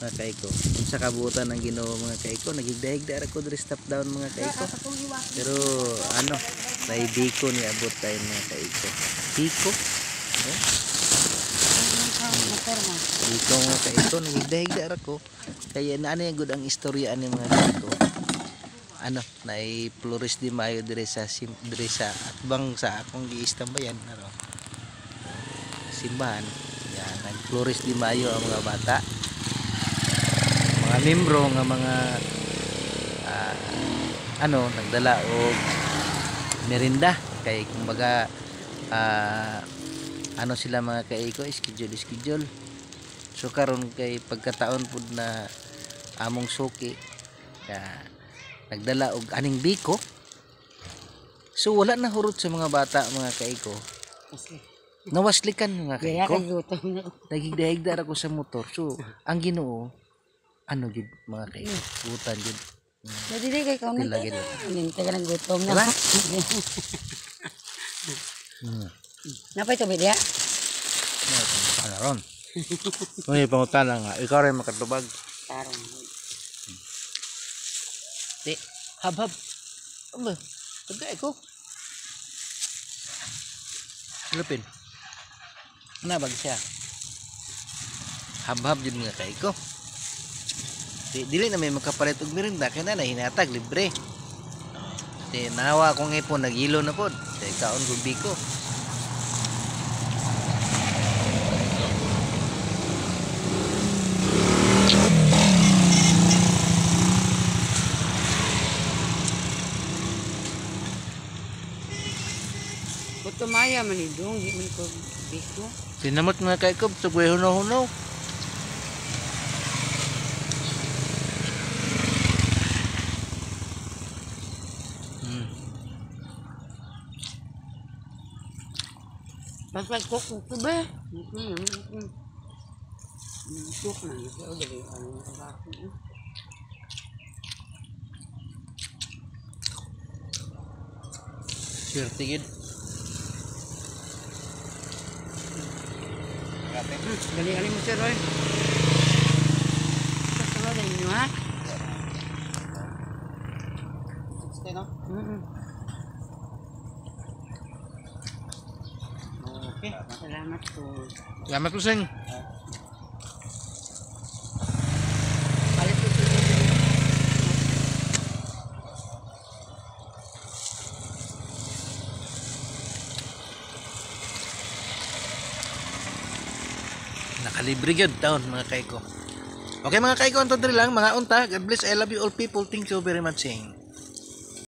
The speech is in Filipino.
mga kaiko. Unsa kabuutan ng Ginoo mga kaiko, nagigdahigda ra ko diri stop down mga kaiko. Pero ano, may biko ni abot tayo mga kaiko. Biko. Biko mga kaiko, nagigdahigda ra ko. Kaya na ano yung good ang istorya ani mga kaiko. Ano, naay Flores de Mayo dire sa atbang sa akong giistambayan naro. Simbahan. Yan, nag Flores de Mayo ang mga bata. Mga membro nga mga ano, nagdala og merinda kay kumbaga ano sila mga kaiko, schedule. So karon kay pagkataon pud na among suki nagdala og aning biko. So wala na hurot sa mga bata mga kaiko. Nawaslikan mga kaiko. Nagigdahigda ra ko sa motor. So ang Ginoo ano gid mga kaiko, butan gid. Jadi kay kaon na. Nintay ka ng gutom na. Diba? Napay to bidya. Ano ron? May pangutana nga, ikaw rin makatubag. Tarong. Di, hab. Ano? Tagay ko. Lupin. Nabag siya. Hab din mga kaiko. Dili na may makapalit og merinda kay na hinatag libre. Nawa ko ngipon nagilo na pod. Kaon ko biko. Tumaya man idong, di man ko biko. Tinamot mga kaikob, sugway hunaw-hunaw. Pasal kok ko ba? Kok na, so dali ano ba? Sure, tigid. Dali mo sir oy. Sala din niyo ha. Stay no? Okay. Salamat po. Salamat po sing. Palit po sir. Nakalibre yun taon mga kaiko. Okay mga kaiko, anto diri lang mga unta. God bless, I love you all people. Thank you very much.